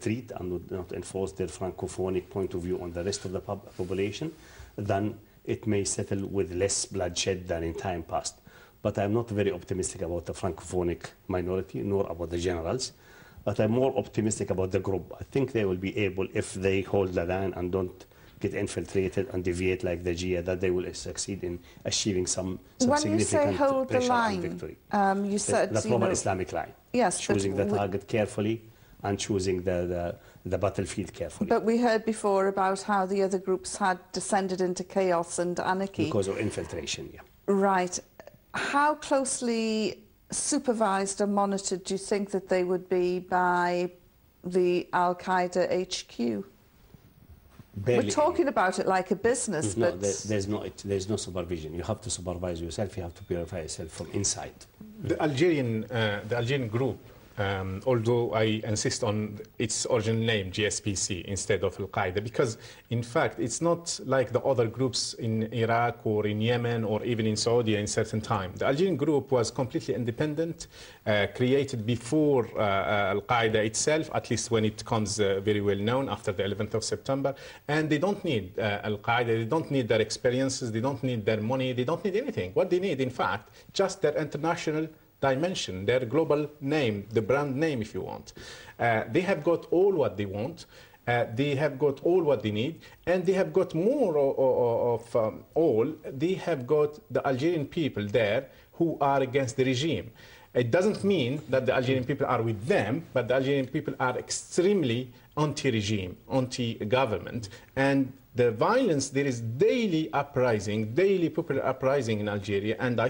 treat and would not enforce their francophonic point of view on the rest of the population, then it may settle with less bloodshed than in time past. But I'm not very optimistic about the francophonic minority, nor about the generals. But I'm more optimistic about the group. I think they will be able, if they hold the line and don't get infiltrated and deviate like the Jia, that they will succeed in achieving some significant pressure and victory. You said the proper Islamic line. Yes, choosing the target carefully and choosing the battlefield carefully. But we heard before about how the other groups had descended into chaos and anarchy. Because of infiltration, yeah. Right. How closely supervised and monitored do you think that they would be by the Al-Qaeda HQ? Barely. We're talking about it like a business, but... There's no supervision. You have to supervise yourself. You have to purify yourself from inside. The Algerian group, although I insist on its original name, GSPC, instead of Al-Qaeda, because, in fact, it's not like the other groups in Iraq or in Yemen or even in Saudi in certain time. The Algerian group was completely independent, created before Al-Qaeda itself, at least when it comes very well known after the 11th of September. And they don't need Al-Qaeda, they don't need their experiences, they don't need their money, they don't need anything. What they need, in fact, just their international dimension, their global name, the brand name, if you want. They have got all what they want. They have got all what they need, and they have got more of all. They have got the Algerian people there who are against the regime. It doesn't mean that the Algerian people are with them, but the Algerian people are extremely anti-regime, anti-government, and the violence, there is daily uprising, daily popular uprising in Algeria, and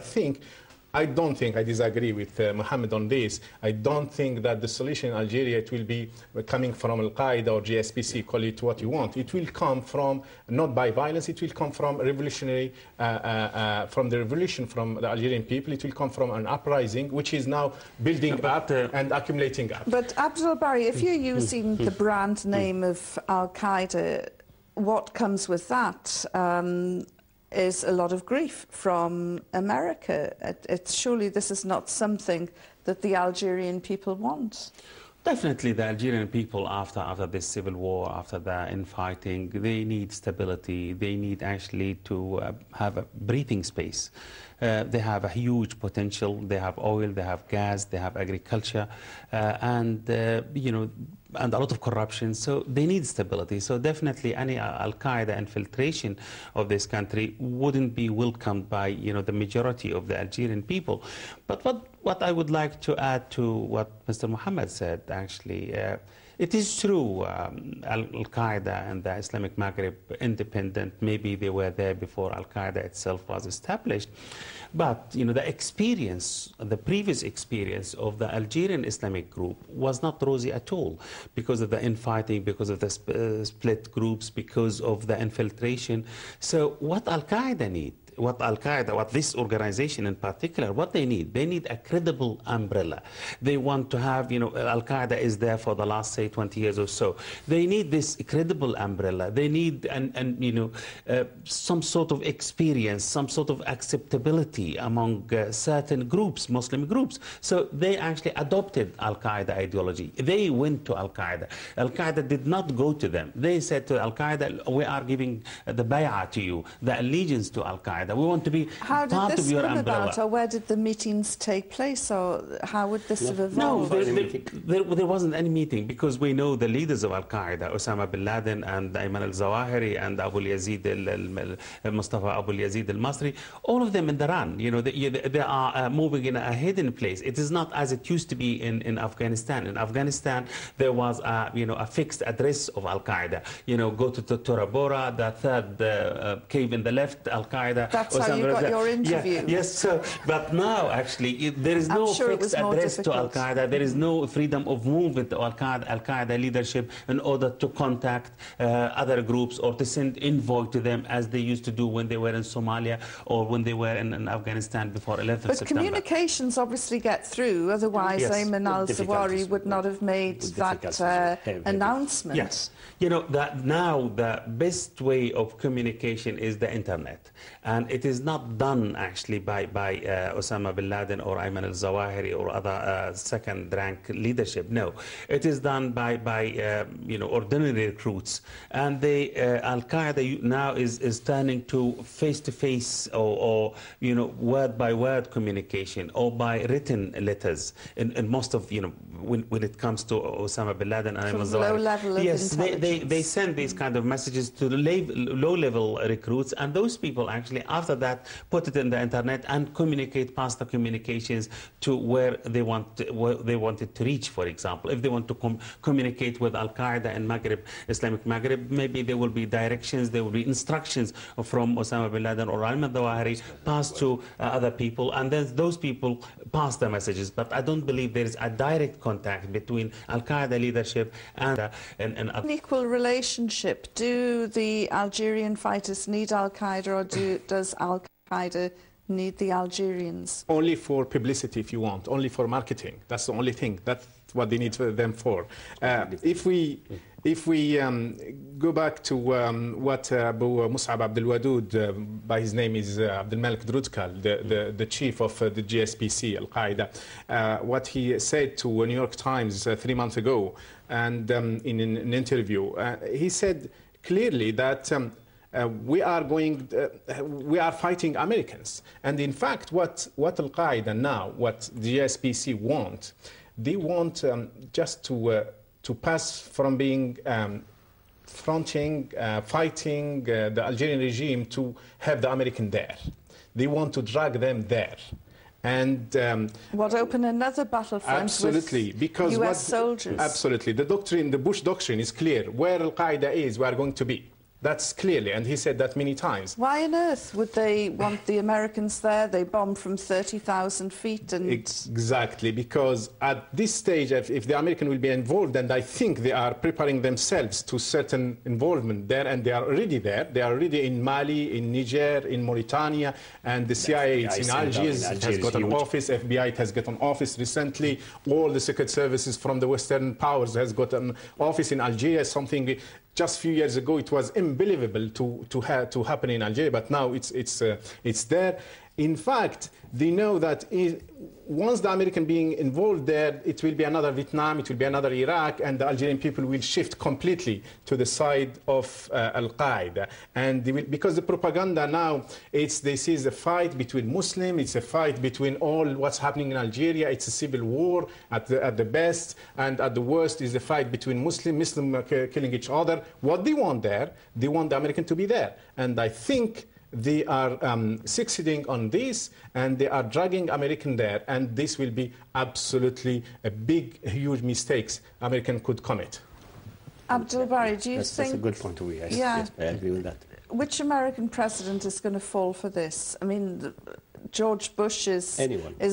I don't think, I disagree with Mohammed on this, I don't think that the solution in Algeria, it will be coming from Al-Qaeda or GSPC, call it what you want. It will come from, not by violence, it will come from revolutionary, from the revolution from the Algerian people, it will come from an uprising, which is now building up and accumulating up. But Abdul Bari, if you're using the brand name of Al-Qaeda, what comes with that? Is a lot of grief from America. Surely this is not something that the Algerian people want. Definitely the Algerian people, after this civil war, after the infighting, they need stability. They need actually to have a breathing space. They have a huge potential. They have oil, they have gas, they have agriculture, and and a lot of corruption. So they need stability. So definitely any Al-Qaeda infiltration of this country wouldn't be welcomed by the majority of the Algerian people. But what I would like to add to what Mr. Mohammed said, actually, it is true, Al-Qaeda and the Islamic Maghreb independent, maybe they were there before Al-Qaeda itself was established. But, the experience, the previous experience of the Algerian Islamic group was not rosy at all because of the infighting, because of the split groups, because of the infiltration. So what Al-Qaeda need? What this organization in particular, what they need a credible umbrella. They want to have, Al-Qaeda is there for the last, say, 20 years or so. They need this credible umbrella. They need, some sort of experience, some sort of acceptability among certain groups, Muslim groups. So they actually adopted Al-Qaeda ideology. They went to Al-Qaeda. Al-Qaeda did not go to them. They said to Al-Qaeda, we are giving the bay'ah to you, the allegiance to Al-Qaeda. We want to be part of your umbrella. How did this come about, or where did the meetings take place, or how would this have evolved? No, there wasn't any meeting, because we know the leaders of Al-Qaeda, Osama bin Laden and Ayman al-Zawahiri and Abu Yazid Mustafa Abu Yazid al-Masri, all of them in the run. They are moving in a hidden place. It is not as it used to be in Afghanistan. In Afghanistan, there was a fixed address of Al-Qaeda. Go to Tora Bora, the third cave in the left, Al-Qaeda. That's how you got your interview. Yeah, yes, sir. But now, actually, there is no fixed address to Al-Qaeda. There is no freedom of movement to Al-Qaeda leadership in order to contact other groups or to send envoy to them, as they used to do when they were in Somalia or when they were in Afghanistan before 11th September. But communications obviously get through, otherwise Ayman al-Zawahiri would not have made that announcement. Yes. That now the best way of communication is the internet. And and it is not done actually by Osama bin Laden or Ayman al-Zawahiri or other second-rank leadership. No, it is done by you know, ordinary recruits, and the Al-Qaeda now is turning to face-to-face or you know, word-by-word communication or by written letters in most of, you know, when it comes to Osama bin Laden and Ayman al-Zawahiri. Low level of yes, intelligence. they send these kind of messages to the low-level recruits, and those people actually after that put it in the internet and communicate, pass the communications to where they wanted to reach. For example, if they want to communicate with Al-Qaeda in Maghreb, Islamic Maghreb, maybe there will be directions, there will be instructions from Osama bin Laden or Ayman al-Zawahiri passed to other people, and then those people pass the messages. But I don't believe there is a direct contact between Al-Qaeda leadership and an equal relationship. Do the Algerian fighters need Al-Qaeda, or does Al-Qaeda need the Algerians? Only for publicity, if you want, only for marketing. That's the only thing. That's what they need them for. If we go back to what Abu Mus'ab Abdul Wadud, by his name is Abdul Malik Drudkal, the chief of the GSPC, Al-Qaeda, what he said to New York Times 3 months ago, and in an interview, he said clearly that we are fighting Americans. And in fact, what Al-Qaeda now, what the GSPC want, they want just to pass from being fighting the Algerian regime to have the American there. They want to drag them there. And what, open another battlefront absolutely, with because US soldiers? Absolutely. The doctrine, the Bush doctrine is clear. Where Al-Qaeda is, we are going to be. That's clearly, and he said that many times. Why on earth would they want the Americans there? They bomb from 30,000 feet and... Exactly, because at this stage, if the American will be involved, and I think they are preparing themselves to certain involvement there, and they are already there. They are already in Mali, in Niger, in Mauritania, and the CIA in Algiers has got an office, FBI has got an office recently, all the secret services from the Western powers has got an office in Algeria, something... Just a few years ago, it was unbelievable to happen in Algeria, but now it's there. In fact, they know that once the American being involved there, it will be another Vietnam, it will be another Iraq, and the Algerian people will shift completely to the side of Al-Qaeda. And they will, because the propaganda now, they see the fight between Muslims, it's a fight between all what's happening in Algeria, it's a civil war at the best, and at the worst is the fight between Muslims killing each other. What they want there, they want the American to be there. And I think they are succeeding on this, and they are dragging American there, and this will be absolutely a big, huge mistakes American could commit. Abdul Bari, do you think... That's a good point of view, yes. Yeah. Yes, I agree with that. Which American president is going to fall for this? I mean, George Bush is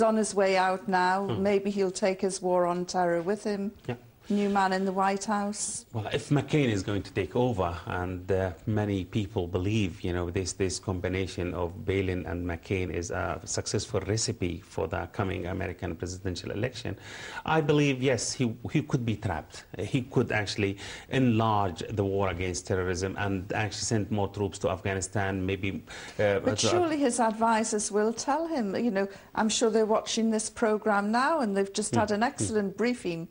on his way out now. Maybe he'll take his war on terror with him. Yeah. New man in the White House. Well, if McCain is going to take over, and many people believe, you know, this combination of Palin and McCain is a successful recipe for the coming American presidential election, I believe, yes, he could be trapped. He could actually enlarge the war against terrorism and actually send more troops to Afghanistan, maybe... but surely his advisors will tell him, you know, I'm sure they're watching this program now, and they've just had an excellent briefing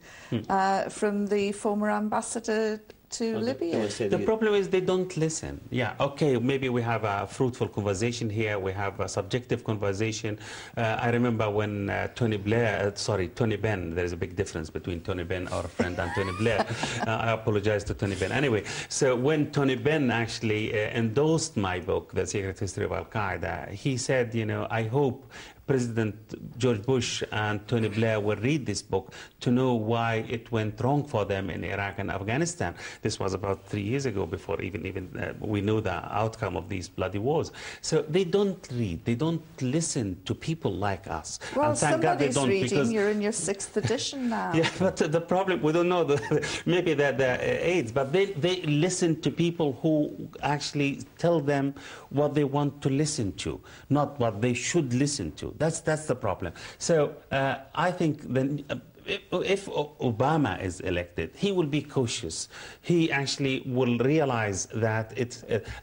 from the former ambassador to Libya. The problem is they don't listen. Yeah, okay, maybe we have a fruitful conversation here, we have a subjective conversation. I remember when Tony Benn, there is a big difference between Tony Benn, our friend, and Tony Blair. I apologize to Tony Benn. Anyway, so when Tony Benn actually endorsed my book, The Secret History of Al-Qaeda, he said, you know, I hope President George Bush and Tony Blair will read this book to know why it went wrong for them in Iraq and Afghanistan. This was about 3 years ago, before even we know the outcome of these bloody wars. So they don't read, they don't listen to people like us. Well, and thank God they don't, reading, because you're in your 6th edition now. Yeah, but the problem, we don't know, maybe they're aides, but they listen to people who actually tell them what they want to listen to, not what they should listen to. That's the problem. So I think then if Obama is elected, he will be cautious. He actually will realize that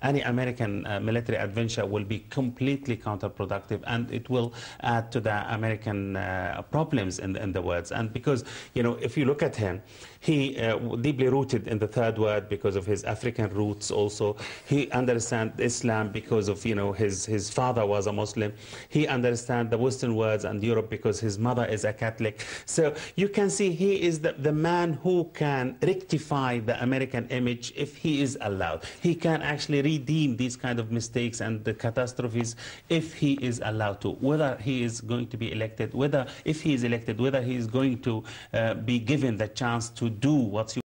any American military adventure will be completely counterproductive, and it will add to the American problems in the world. And because, you know, if you look at him, he deeply rooted in the third world because of his African roots also. He understands Islam because of, you know, his father was a Muslim. He understands the Western world and Europe because his mother is a Catholic. So you can see he is the man who can rectify the American image if he is allowed. He can actually redeem these kind of mistakes and the catastrophes if he is allowed to. Whether he is going to be elected, if he is elected, whether he is going to be given the chance to do what's